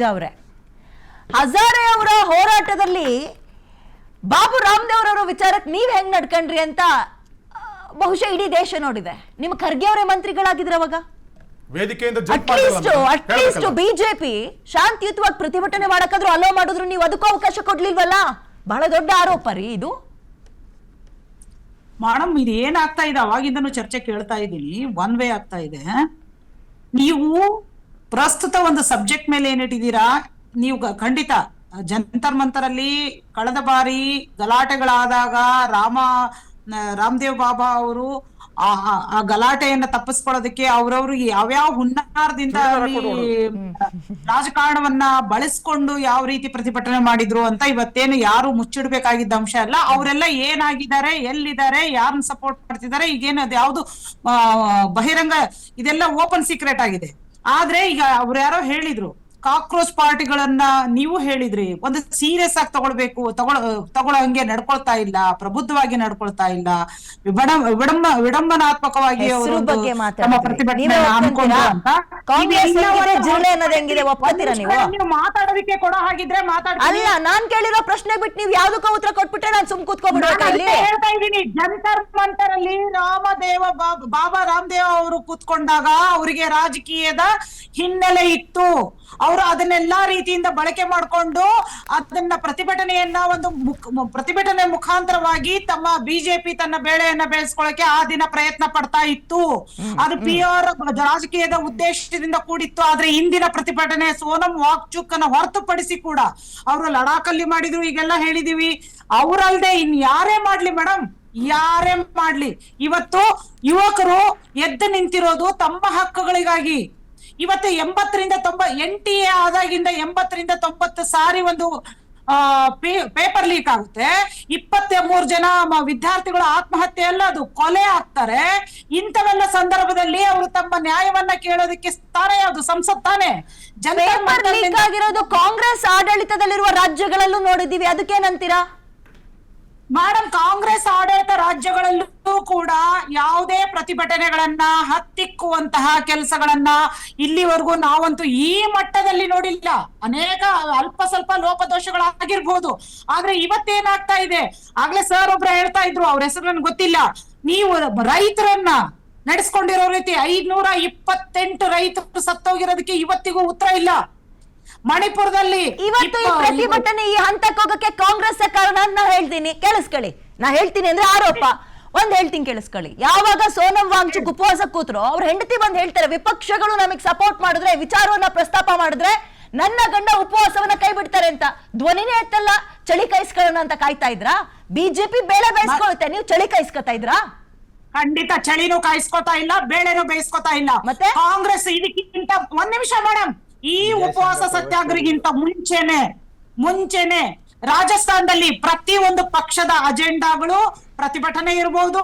ಅವರೇ ಹಜಾರೆ ಅವರ ಹೋರಾಟದಲ್ಲಿ ಬಾಬು ರಾಮದೇವ್ ಅವರ ವಿಚಾರಕ್ಕೆ ನೀವ್ ಹೆಂಗ್ ನಡ್ಕೊಂಡ್ರಿ ಅಂತ ಬಹುಶಃ ಇಡೀ ದೇಶ ನೋಡಿದೆ. ನಿಮ್ಮ ಖರ್ಗೆ ಅವರೇ ಮಂತ್ರಿಗಳಾಗಿದ್ರೆ ಅವಾಗ ಅಟ್ಲೀಸ್ಟ್ ಬಿಜೆಪಿ ಶಾಂತಿಯುತವಾಗಿ ಪ್ರತಿಭಟನೆ ಮಾಡಕ್ಕಾದ್ರೂ ಅಲೋ ಮಾಡಿದ್ರು, ನೀವು ಅದಕ್ಕೂ ಅವಕಾಶ ಕೊಡ್ಲಿಲ್ವಲ್ಲ. ಬಹಳ ದೊಡ್ಡ ಆರೋಪ ರೀ ಇದು. ಮೇಡಮ್, ಇದು ಏನಾಗ್ತಾ ಇದೆ, ಅವಾಗಿಂದನೂ ಚರ್ಚೆ ಕೇಳ್ತಾ ಇದ್ದೀನಿ. ಒನ್ ವೇ ಆಗ್ತಾ ಇದೆ. ನೀವು ಪ್ರಸ್ತುತ ಒಂದು ಸಬ್ಜೆಕ್ಟ್ ಮೇಲೆ ಏನಿಟ್ಟಿದ್ದೀರಾ, ನೀವು ಖಂಡಿತ ಜಂತರ್ ಮಂತರಲ್ಲಿ ಕಳೆದ ಬಾರಿ ಗಲಾಟೆಗಳಾದಾಗ ರಾಮದೇವ್ ಬಾಬಾ ಅವರು ಆ ಗಲಾಟೆಯನ್ನ ತಪ್ಪಿಸ್ಕೊಳ್ಳೋದಕ್ಕೆ ಅವ್ರವ್ರು ಯಾವ್ಯಾವ ಹುನ್ನಾರದಿಂದ ರಾಜಕಾರಣವನ್ನ ಬಳಸ್ಕೊಂಡು ಯಾವ ರೀತಿ ಪ್ರತಿಭಟನೆ ಮಾಡಿದ್ರು ಅಂತ ಇವತ್ತೇನು ಯಾರು ಮುಚ್ಚಿಡ್ಬೇಕಾಗಿದ್ದ ಅಂಶ ಅಲ್ಲ. ಅವರೆಲ್ಲ ಏನಾಗಿದ್ದಾರೆ, ಎಲ್ಲಿದ್ದಾರೆ, ಯಾರನ್ನ ಸಪೋರ್ಟ್ ಮಾಡ್ತಿದ್ದಾರೆ, ಈಗೇನು ಅದು ಯಾವ್ದು ಬಹಿರಂಗ, ಇದೆಲ್ಲ ಓಪನ್ ಸೀಕ್ರೆಟ್ ಆಗಿದೆ. ಆದ್ರೆ ಈಗ ಅವ್ರು ಯಾರೋ ಹೇಳಿದ್ರು, ಕಾಕ್ರೋಚ್ ಪಾರ್ಟಿಗಳನ್ನ ನೀವು ಹೇಳಿದ್ರಿ, ಒಂದು ಸೀರಿಯಸ್ ಆಗಿ ತಗೊಳ್ಬೇಕು, ತಗೊಳ್ಳೋ ಹಂಗೆ ನಡ್ಕೊಳ್ತಾ ಇಲ್ಲ, ಪ್ರಬುದ್ಧವಾಗಿ ನಡ್ಕೊಳ್ತಾ ಇಲ್ಲ, ವಿಡಂಬನಾತ್ಮಕವಾಗಿ ನೀವು ಮಾತಾಡೋದಕ್ಕೆ ಕೊಡೋ ಹಾಗಿದ್ರೆ ಅಲ್ಲ. ನಾನ್ ಕೇಳಿರೋ ಪ್ರಶ್ನೆ ಬಿಟ್ಟು ನೀವು ಯಾವ್ದಕ್ಕೂ ಉತ್ತರ ಕೊಟ್ಬಿಟ್ರೆ ನಾನು ಸುಮ್ ಕೂತ್ಕೊಬಿಡ್ಬೇಕು. ಹೇಳ್ತಾ ಇದ್ದೀನಿ, ಜಂತರ್ ಮಂತರಲ್ಲಿ ಬಾಬಾ ರಾಮದೇವ್ ಅವರು ಕೂತ್ಕೊಂಡಾಗ ಅವರಿಗೆ ರಾಜಕೀಯದ ಹಿನ್ನೆಲೆ ಇತ್ತು. ಅವರು ಅದನ್ನೆಲ್ಲಾ ರೀತಿಯಿಂದ ಬಳಕೆ ಮಾಡಿಕೊಂಡು ಅದನ್ನ ಪ್ರತಿಭಟನೆಯನ್ನ ಒಂದು ಪ್ರತಿಭಟನೆ ಮುಖಾಂತರವಾಗಿ ತಮ್ಮ ಬಿಜೆಪಿ ತನ್ನ ಬೇಳೆಯನ್ನ ಬೇಯಿಸ್ಕೊಳ್ಳಕ್ಕೆ ಆ ದಿನ ಪ್ರಯತ್ನ ಪಡ್ತಾ ಇತ್ತು. ಅದು ಪ್ಯೂರ್ ರಾಜಕೀಯದ ಉದ್ದೇಶದಿಂದ ಕೂಡಿತ್ತು. ಆದ್ರೆ ಇಂದಿನ ಪ್ರತಿಭಟನೆ ಸೋನಂ ವಾಕ್ಚುಕ್ ಅನ್ನ ಹೊರತುಪಡಿಸಿ ಕೂಡ ಅವರು ಲಡಾಖಲ್ಲಿ ಮಾಡಿದ್ರು, ಈಗೆಲ್ಲ ಹೇಳಿದೀವಿ. ಅವರಲ್ದೆ ಇನ್ ಯಾರೇ ಮಾಡ್ಲಿ ಮೇಡಮ್, ಯಾರೇ ಮಾಡ್ಲಿ, ಇವತ್ತು ಯುವಕರು ಎದ್ದು ನಿಂತಿರೋದು ತಮ್ಮ ಹಕ್ಕುಗಳಿಗಾಗಿ. ಇವತ್ತು 80 NTA ಆದಾಗಿಂದ 80 ಸಾರಿ ಒಂದು ಪೇಪರ್ ಲೀಕ್ ಆಗುತ್ತೆ. 23 ಜನ ವಿದ್ಯಾರ್ಥಿಗಳು ಆತ್ಮಹತ್ಯೆ ಅಲ್ಲ, ಅದು ಕೊಲೆ ಆಗ್ತಾರೆ. ಇಂಥವೆಲ್ಲ ಸಂದರ್ಭದಲ್ಲಿ ಅವರು ತಮ್ಮ ನ್ಯಾಯವನ್ನ ಕೇಳೋದಕ್ಕೆ ಸ್ಥಾನ ಯಾವುದು? ಸಂಸತ್ ತಾನೆ. ಲೀಕ್ ಆಗಿರೋದು ಕಾಂಗ್ರೆಸ್ ಆಡಳಿತದಲ್ಲಿರುವ ರಾಜ್ಯಗಳಲ್ಲೂ ನೋಡಿದೀವಿ, ಅದಕ್ಕೇನಂತೀರಾ ಮೇಡಮ್? ಕಾಂಗ್ರೆಸ್ ಆಡಳಿತ ರಾಜ್ಯಗಳಲ್ಲೂ ಕೂಡ ಯಾವುದೇ ಪ್ರತಿಭಟನೆಗಳನ್ನ ಹತ್ತಿಕ್ಕುವಂತಹ ಕೆಲಸಗಳನ್ನ ಇಲ್ಲಿವರೆಗೂ ನಾವಂತೂ ಈ ಮಟ್ಟದಲ್ಲಿ ನೋಡಿಲ್ಲ. ಅನೇಕ ಅಲ್ಪ ಸ್ವಲ್ಪ ಲೋಪದೋಷಗಳಾಗಿರ್ಬೋದು, ಆದ್ರೆ ಇವತ್ತೇನಾಗ್ತಾ ಇದೆ, ಆಗ್ಲೇ ಸರ್ ಒಬ್ರು ಹೇಳ್ತಾ ಇದ್ರು, ಅವ್ರ ಹೆಸರು ನನ್ಗೆ ಗೊತ್ತಿಲ್ಲ, ನೀವು ರೈತರನ್ನ ನಡೆಸ್ಕೊಂಡಿರೋ ರೀತಿ 528 ರೈತರು ಸತ್ತೋಗಿರೋದಕ್ಕೆ ಇವತ್ತಿಗೂ ಉತ್ತರ ಇಲ್ಲ. ಮಣಿಪುರದಲ್ಲಿ ಇವತ್ತು ಈ ಪ್ರತಿಭಟನೆ ಈ ಹಂತಕ್ಕೆ ಹೋಗಕ್ಕೆ ಕಾಂಗ್ರೆಸ್ ಕಾರಣ ಅಂತ ಹೇಳ್ತೀನಿ, ಕೇಳಿಸ್ಕೊಳ್ಳಿ. ನಾ ಹೇಳ್ತೀನಿ ಅಂದ್ರೆ ಆರೋಪ ಹೇಳ್ತೀನಿ, ಕೇಳಿಸ್ಕೊಳ್ಳಿ. ಯಾವಾಗ ಸೋನಂ ವಾಂಗ್ಚುಕ್ ಉಪವಾಸ ಕೂತ್ರು, ಅವ್ರ ಹೆಂಡತಿ ಬಂದ್ ಹೇಳ್ತಾರೆ, ವಿಪಕ್ಷಗಳು ನಮಗ್ ಸಪೋರ್ಟ್ ಮಾಡಿದ್ರೆ, ವಿಚಾರವನ್ನ ಪ್ರಸ್ತಾಪ ಮಾಡಿದ್ರೆ ನನ್ನ ಗಂಡ ಉಪವಾಸವನ್ನ ಕೈ ಬಿಡ್ತಾರೆ ಅಂತ. ಧ್ವನಿನೇ ಎತ್ತಲ್ಲ, ಚಳಿ ಕಾಯಿಸ್ಕೊಳ್ಳೋಣ ಅಂತ ಕಾಯ್ತಾ ಇದ್ರಾ? ಬಿಜೆಪಿ ಬೇಳೆ ಬೇಯಿಸ್ಕೊಳುತ್ತೆ, ನೀವು ಚಳಿ ಕಾಯಿಸ್ಕೊತಾ ಇದ್ರಾ? ಖಂಡಿತ ಚಳಿನೂ ಕಾಯಿಸ್ಕೊತಾ ಇಲ್ಲ, ಬೇಳೆನೂ ಬೇಯಿಸ್ಕೊತಾ ಇಲ್ಲ. ಮತ್ತೆ ಕಾಂಗ್ರೆಸ್ ಇದಕ್ಕಿಂತ ಒಂದ್ ನಿಮಿಷ ಮೇಡಮ್, ಈ ಉಪವಾಸ ಸತ್ಯಾಗ್ರಹಗಿಂತ ಮುಂಚೆನೆ ರಾಜಸ್ಥಾನದಲ್ಲಿ ಪ್ರತಿ ಒಂದು ಪಕ್ಷದ ಅಜೆಂಡಾಗಳು, ಪ್ರತಿಭಟನೆ ಇರ್ಬೋದು,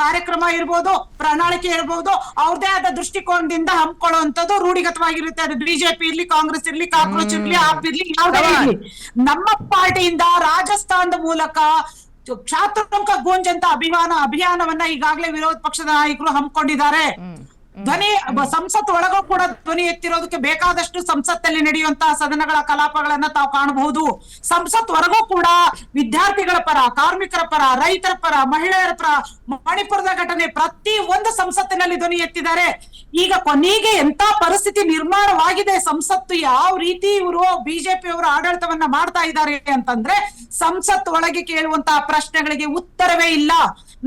ಕಾರ್ಯಕ್ರಮ ಇರ್ಬೋದು, ಪ್ರಣಾಳಿಕೆ ಇರ್ಬೋದು, ಅವ್ರದೇ ಆದ ದೃಷ್ಟಿಕೋನದಿಂದ ಹಮ್ಕೊಳ್ಳುವಂಥದ್ದು ರೂಢಿಗತವಾಗಿರುತ್ತೆ. ಅದು ಬಿಜೆಪಿ ಇರ್ಲಿ, ಕಾಂಗ್ರೆಸ್ ಇರ್ಲಿ, ಕಾಕ್ರೋಚ್ ಇರ್ಲಿ, ಆಪ್ ಇರ್ಲಿ, ಯಾವುದೇ ಇರ್ಲಿ. ನಮ್ಮ ಪಾರ್ಟಿಯಿಂದ ರಾಜಸ್ಥಾನದ ಮೂಲಕ ಕ್ಷಾತ್ರಂಕ ಗೂಂಜ್ ಅಂತ ಅಭಿಯಾನವನ್ನ ಈಗಾಗಲೇ ವಿರೋಧ ಪಕ್ಷದ ನಾಯಕರು ಹಮ್ಮಿಕೊಂಡಿದ್ದಾರೆ. ಧ್ವನಿ ಸಂಸತ್ ಒಳಗೂ ಕೂಡ ಧ್ವನಿ ಎತ್ತಿರೋದಕ್ಕೆ ಬೇಕಾದಷ್ಟು ಸಂಸತ್ತಲ್ಲಿ ನಡೆಯುವಂತಹ ಸದನಗಳ ಕಲಾಪಗಳನ್ನ ತಾವು ಕಾಣಬಹುದು. ಸಂಸತ್ ಹೊರಗೂ ಕೂಡ ವಿದ್ಯಾರ್ಥಿಗಳ ಪರ, ಕಾರ್ಮಿಕರ ಪರ, ರೈತರ ಪರ, ಮಹಿಳೆಯರ ಪರ, ಮಣಿಪುರದ ಘಟನೆ ಪ್ರತಿ ಒಂದು ಸಂಸತ್ತಿನಲ್ಲಿ ಧ್ವನಿ ಎತ್ತಿದ್ದಾರೆ. ಈಗ ಕೊನೆಗೆ ಎಂತ ಪರಿಸ್ಥಿತಿ ನಿರ್ಮಾಣವಾಗಿದೆ ಸಂಸತ್ತು, ಯಾವ ರೀತಿ ಇವರು ಬಿಜೆಪಿ ಅವರು ಆಡಳಿತವನ್ನ ಮಾಡ್ತಾ ಇದ್ದಾರೆ ಅಂತಂದ್ರೆ, ಸಂಸತ್ ಒಳಗೆ ಕೇಳುವಂತಹ ಪ್ರಶ್ನೆಗಳಿಗೆ ಉತ್ತರವೇ ಇಲ್ಲ.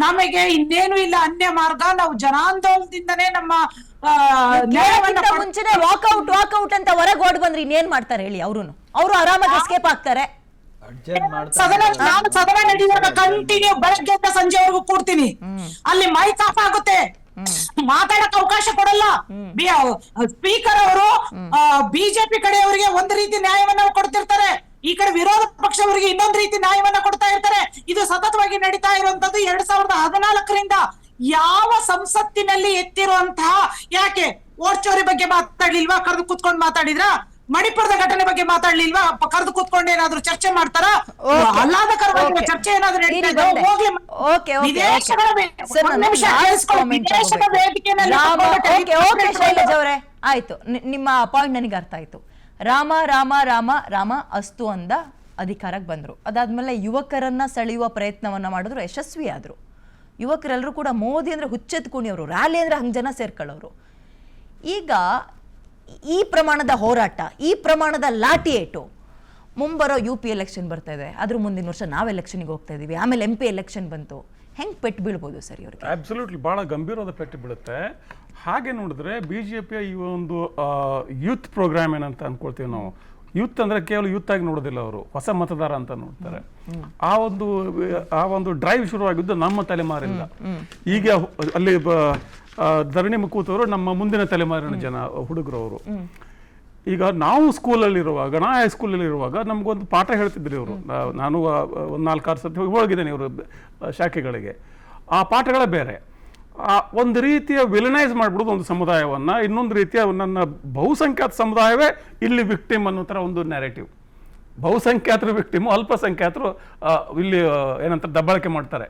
ನಮಗೆ ಇನ್ನೇನು ಇಲ್ಲ ಅನ್ಯ ಮಾರ್ಗ. ನಾವು ಜನಾಂದೋಲನದಿಂದನೇ ನಮ್ಮ ಮುಂಚೆನೆ ವಾಕ್ಔಟ್ ಅಂತ ಹೊರಗೆ ಓಡ್ ಬಂದ್ರೆ ಇನ್ನೇನ್ ಮಾಡ್ತಾರೆ ಹೇಳಿ? ಅವರು ಆರಾಮಾಗಿ ಎಸ್ಕೇಪ್ ಆಗ್ತಾರೆ. ನಾನು ಸದನ ನಡೆಯುವಾಗ ಕಂಟಿನ್ಯೂ ಬೆಳಗ್ಗೆಯಿಂದ ಸಂಜೆವರೆಗೂ ಕೂಡ್ತೀನಿ, ಅಲ್ಲಿ ಮೈಕ್ ಆಫ್ ಆಗುತ್ತೆ, ಮಾತಾಡಕ್ ಅವಕಾಶ ಕೊಡಲ್ಲ. ಸ್ಪೀಕರ್ ಅವರು ಬಿಜೆಪಿ ಕಡೆಯವರಿಗೆ ಒಂದು ರೀತಿ ನ್ಯಾಯವನ್ನ ಕೊಡ್ತಿರ್ತಾರೆ, ಈ ಕಡೆ ವಿರೋಧ ಪಕ್ಷವರಿಗೆ ಇನ್ನೊಂದು ರೀತಿ ನ್ಯಾಯವನ್ನ ಕೊಡ್ತಾ ಇರ್ತಾರೆ. ಇದು ಸತತವಾಗಿ ನಡೀತಾ ಇರುವಂತದ್ದು 2014ರಿಂದ. ಯಾವ ಸಂಸತ್ತಿನಲ್ಲಿ ಎತ್ತಿರುವಂತಹ, ಯಾಕೆ ಓಡ್ಚೋರಿ ಬಗ್ಗೆ ಮಾತಾಡ್ಲಿಲ್ವಾ? ಕರೆದು ಕೂತ್ಕೊಂಡು ಮಾತಾಡಿದ್ರ? ಮಣಿಪುರದ ಘಟನೆ ಬಗ್ಗೆ ಮಾತಾಡ್ಲಿಲ್ವಾ? ಕರೆದು ಕೂತ್ಕೊಂಡು ಏನಾದ್ರು ಚರ್ಚೆ ಮಾಡ್ತಾರ? ಆಹ್ಲಾದಕರವಾಗಿ ಚರ್ಚೆ ಏನಾದ್ರು ಆಯ್ತು, ನಿಮ್ಮ ಪಾಯಿಂಟ್ ನನಗೆ ಅರ್ಥ ಆಯ್ತು. ರಾಮ ರಾಮ ರಾಮ ರಾಮ ಅಸ್ತು ಅಂದ ಅಧಿಕಾರಕ್ಕೆ ಬಂದರು. ಅದಾದ್ಮೇಲೆ ಯುವಕರನ್ನ ಸೆಳೆಯುವ ಪ್ರಯತ್ನವನ್ನ ಮಾಡಿದ್ರು, ಯಶಸ್ವಿ ಆದ್ರು. ಯುವಕರೆಲ್ಲರೂ ಕೂಡ ಮೋದಿ ಅಂದ್ರೆ ಹುಚ್ಚೆತ್ಕುಣಿಯವರು, ರ್ಯಾಲಿ ಅಂದ್ರೆ ಹಂಗೆ ಜನ ಸೇರ್ಕೊಳ್ಳೋರು. ಈಗ ಈ ಪ್ರಮಾಣದ ಹೋರಾಟ, ಈ ಪ್ರಮಾಣದ ಲಾಠಿ ಏಟು ಮುಂಬರೋ UP ಎಲೆಕ್ಷನ್ ಬರ್ತಾ ಇದೆ, ಅದ್ರ ಮುಂದಿನ ವರ್ಷ ನಾವು ಎಲೆಕ್ಷನ್ಗೆ ಹೋಗ್ತಾ ಇದೀವಿ, ಆಮೇಲೆ MP ಎಲೆಕ್ಷನ್ ಬಂತು, ಹೆಂಗ್ ಪೆಟ್ಟು ಬೀಳ್ಬೋದು ಸರ್ ಇವ್ರಿಗೆ? ಅಬ್ಸಲ್ಯೂಟ್ಲಿ ಬಹಳ ಗಂಭೀರವಾದ ಪೆಟ್ಟು ಬೀಳುತ್ತೆ. ಹಾಗೆ ನೋಡಿದ್ರೆ ಬಿಜೆಪಿಯ ಈ ಒಂದು ಯೂತ್ ಪ್ರೋಗ್ರಾಮ್ ಏನಂತ ಅನ್ಕೊಳ್ತೀವಿ ನಾವು. ಯೂತ್ ಅಂದ್ರೆ ಕೇವಲ ಯೂತ್ ಆಗಿ ನೋಡೋದಿಲ್ಲ, ಅವರು ಹೊಸ ಮತದಾರ ಅಂತ ನೋಡ್ತಾರೆ. ಆ ಒಂದು ಡ್ರೈವ್ ಶುರುವಾಗಿದ್ದು ನಮ್ಮ ತಲೆಮಾರಿಂದ. ಈಗ ಅಲ್ಲಿ ಧರಣಿ ಕೂತವರು ನಮ್ಮ ಮುಂದಿನ ತಲೆಮಾರಿನ ಜನ ಹುಡುಗರು ಅವರು. ಈಗ ನಾವು ಸ್ಕೂಲಲ್ಲಿರುವಾಗ, ನಾ ಹೈಸ್ಕೂಲಲ್ಲಿ ಇರುವಾಗ ನಮಗೊಂದು ಪಾಠ ಹೇಳ್ತಿದ್ರು ಇವರು. ನಾನು ಒಂದು 4-6 ಸತಿ ಹೋಗಿದ್ದೇನೆ ಇವರು ಶಾಖೆಗಳಿಗೆ. ಆ ಪಾಠಗಳೇ ಬೇರೆ. ಒಂದು ರೀತಿಯ ವಿಲನೈಸ್ ಮಾಡ್ಬಿಡೋದು ಒಂದು ಸಮುದಾಯವನ್ನ, ಇನ್ನೊಂದು ರೀತಿಯ ನನ್ನ ಬಹುಸಂಖ್ಯಾತ ಸಮುದಾಯವೇ ಇಲ್ಲಿ ವಿಕ್ಟಿಮ್ ಅನ್ನೋ ಥರ ಒಂದು ನ್ಯಾರೇಟಿವ್. ಬಹುಸಂಖ್ಯಾತರು ವಿಕ್ಟಿಮು, ಅಲ್ಪಸಂಖ್ಯಾತರು ಇಲ್ಲಿ ಏನಂತಾರೆ ದಬ್ಬಾಳಿಕೆ ಮಾಡ್ತಾರೆ.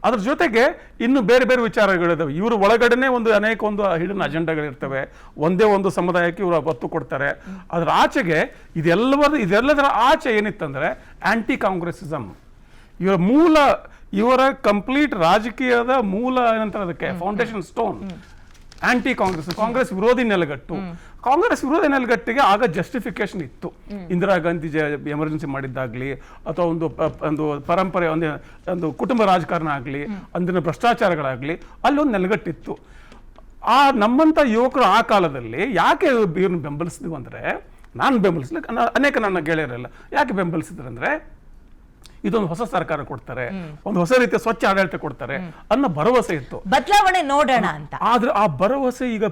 ಅದ್ರ ಜೊತೆಗೆ ಇನ್ನು ಬೇರೆ ಬೇರೆ ವಿಚಾರಗಳಿದಾವೆ. ಇವರು ಒಳಗಡೆನೆ ಅನೇಕ ಹಿಡನ್ ಅಜೆಂಡಾಗಳಿರ್ತವೆ. ಒಂದೇ ಒಂದು ಸಮುದಾಯಕ್ಕೆ ಇವರು ಒತ್ತು ಕೊಡ್ತಾರೆ. ಅದ್ರ ಆಚೆಗೆ ಇದೆಲ್ಲದರ ಆಚೆ ಏನಿತ್ತಂದ್ರೆ ಆಂಟಿ ಕಾಂಗ್ರೆಸಿಸಮ್. ಇವರ ಕಂಪ್ಲೀಟ್ ರಾಜಕೀಯದ ಮೂಲ ಏನಂತಾರೆ ಅದಕ್ಕೆ foundation stone anti Congress, Congress ವಿರೋಧಿ ನೆಲಗಟ್ಟು. ಕಾಂಗ್ರೆಸ್ ವಿರೋಧಿ ನೆಲಗಟ್ಟಿಗೆ ಆಗ ಜಸ್ಟಿಫಿಕೇಶನ್ ಇತ್ತು. ಇಂದಿರಾ ಗಾಂಧಿ ಎಮರ್ಜೆನ್ಸಿ ಮಾಡಿದ್ದಾಗ್ಲಿ, ಅಥವಾ ಒಂದು ಪರಂಪರೆ, ಒಂದು ಕುಟುಂಬ ರಾಜಕಾರಣ ಆಗಲಿ, ಅಂದಿನ ಭ್ರಷ್ಟಾಚಾರಗಳಾಗ್ಲಿ, ಅಲ್ಲೊಂದು ನೆಲಗಟ್ಟಿತ್ತು. ನಮ್ಮಂತ ಯುವಕರು ಆ ಕಾಲದಲ್ಲಿ ಯಾಕೆ ಇವ್ರನ್ನ ಬೆಂಬಲಿಸಿದ್ವು ಅಂದ್ರೆ, ನಾನು ಬೆಂಬಲಿಸ್ಲಿಕ್ಕೆ ಅನೇಕ ನನ್ನ ಗೆಳೆಯರೆಲ್ಲ ಯಾಕೆ ಬೆಂಬಲಿಸಿದ್ರು ಅಂದ್ರೆ, ಇದೊಂದು ಹೊಸ ಸರ್ಕಾರ ಕೊಡ್ತಾರೆ, ಒಂದು ಹೊಸ ರೀತಿಯ ಸ್ವಚ್ಛ ಆಡಳಿತ ಕೊಡ್ತಾರೆ ಅನ್ನೋ ಭರವಸೆ ಇತ್ತು, ಬದಲಾವಣೆ ನೋಡೋಣ ಅಂತ. ಆದ್ರೆ ಆ ಭರವಸೆ ಈಗ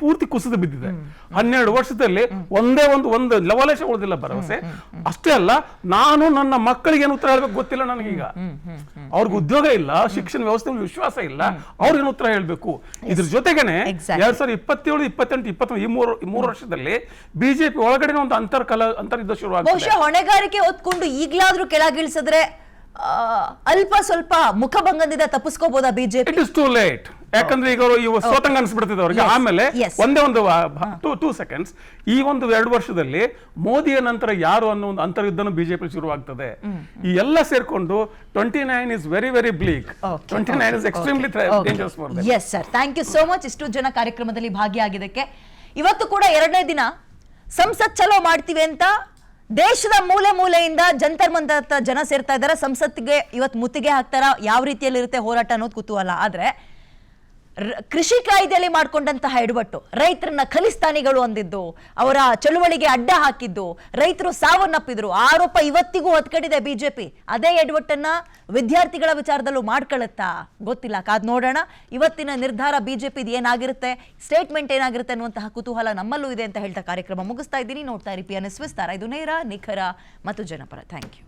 ಪೂರ್ತಿ ಕುಸಿದು ಬಿದ್ದಿದೆ. 12 ವರ್ಷದಲ್ಲಿ ಒಂದು ಲವಲೇಶ ಉಳಿದಿಲ್ಲ ಭರವಸೆ. ಅಷ್ಟೇ ಅಲ್ಲ, ನಾನು ನನ್ನ ಮಕ್ಕಳಿಗೆ ಏನು ಉತ್ತರ ಹೇಳ್ಬೇಕು ಗೊತ್ತಿಲ್ಲ ನನಗೀಗ. ಅವ್ರಿಗೆ ಉದ್ಯೋಗ ಇಲ್ಲ, ಶಿಕ್ಷಣ ವ್ಯವಸ್ಥೆ ವಿಶ್ವಾಸ ಇಲ್ಲ, ಅವ್ರಿಗೇನು ಉತ್ತರ ಹೇಳ್ಬೇಕು. ಇದ್ರ ಜೊತೆಗೇನೆ 2027, 28, 29 ಈ 3 ವರ್ಷದಲ್ಲಿ ಬಿಜೆಪಿ ಒಳಗಡೆ ಒಂದು ಅಂತರ್ಯುದ್ಧ ಶುರುವಾಗಿದೆ. ಹೊಣೆಗಾರಿಕೆ ಹೊತ್ಕೊಂಡು ಈಗ್ಲಾದ್ರೂ ಕೆಳಗಿಳಿಸಿದ್ರೆ ಅಲ್ಪ ಸ್ವಲ್ಪ ಮುಖಭಂಗದಿಂದ ತಪ್ಪಿಸ್ಕೋಬಹುದಾ BJP? It is too late. ಯಾಕಂದ್ರೆ ಈಗ ಇವು ಸೋತಂಗ ಅನ್ಸ್ಬಿಡ್ತಿದೆ ಅವ್ರಿಗೆ. ಆಮೇಲೆ ಒಂದೇ ಒಂದು 2 seconds ಈ 2 ವರ್ಷದಲ್ಲಿ ಮೋದಿಯ ನಂತರ ಯಾರು ಅನ್ನೋ ಒಂದು ಅಂತರ್ಯುದ್ಧನೂ ಬಿಜೆಪಿ ಶುರುವಾಗ್ತದೆ. ಈ ಎಲ್ಲ ಸೇರ್ಕೊಂಡು 29 is very very bleak. 29 is extremely dangerous for them. Yes sir, thank you so much ಇಷ್ಟು ಜನ ಕಾರ್ಯಕ್ರಮದಲ್ಲಿ ಭಾಗಿಯಾಗಿದ್ದಕ್ಕೆ. ಇವತ್ತು ಕೂಡ 2ನೇ ದಿನ ಸಂಸತ್ ಚಲೋ ಮಾಡ್ತೀವಿ ಅಂತ ದೇಶದ ಮೂಲೆ ಮೂಲೆಯಿಂದ ಜಂತರ್ ಮಂತರ್ ಜನ ಸೇರ್ತಾ ಇದ್ದಾರೆ. ಸಂಸತ್ತಿಗೆ ಇವತ್ತು ಮುತ್ತಿಗೆ ಹಾಕ್ತಾರ, ಯಾವ ರೀತಿಯಲ್ಲಿ ಇರುತ್ತೆ ಹೋರಾಟ ಅನ್ನೋದು ಕುತೂಹಲ. ಆದ್ರೆ ಕೃಷಿ ಕಾಯ್ದೆಯಲ್ಲಿ ಮಾಡ್ಕೊಂಡಂತಹ ಎಡವಟ್ಟು, ರೈತರನ್ನ ಖಲಿಸ್ತಾನಿಗಳು ಅಂದಿದ್ದು, ಅವರ ಚಳುವಳಿಗೆ ಅಡ್ಡ ಹಾಕಿದ್ದು, ರೈತರು ಸಾವನ್ನಪ್ಪಿದ್ರು ಆರೋಪ ಇವತ್ತಿಗೂ ಹೊತ್ಕೊಂಡಿದೆ ಬಿಜೆಪಿ. ಅದೇ ಎಡವಟ್ಟನ್ನ ವಿದ್ಯಾರ್ಥಿಗಳ ವಿಚಾರದಲ್ಲೂ ಮಾಡ್ಕೊಳ್ಳುತ್ತಾ ಗೊತ್ತಿಲ್ಲ, ಕಾದ್ ನೋಡೋಣ. ಇವತ್ತಿನ ನಿರ್ಧಾರ ಬಿಜೆಪಿದು ಏನಾಗಿರುತ್ತೆ, ಸ್ಟೇಟ್ಮೆಂಟ್ ಏನಾಗಿರುತ್ತೆ ಅನ್ನುವಂತಹ ಕುತೂಹಲ ನಮ್ಮಲ್ಲೂ ಇದೆ ಅಂತ ಹೇಳ್ತಾ ಕಾರ್ಯಕ್ರಮ ಮುಗಿಸ್ತಾ ಇದ್ದೀನಿ. ನೋಡ್ತಾ ಇರಿ PNS ವಿಸ್ತಾರ. ಇದು ನೇರ, ನಿಖರ ಮತ್ತು ಜನಪರ. Thank you.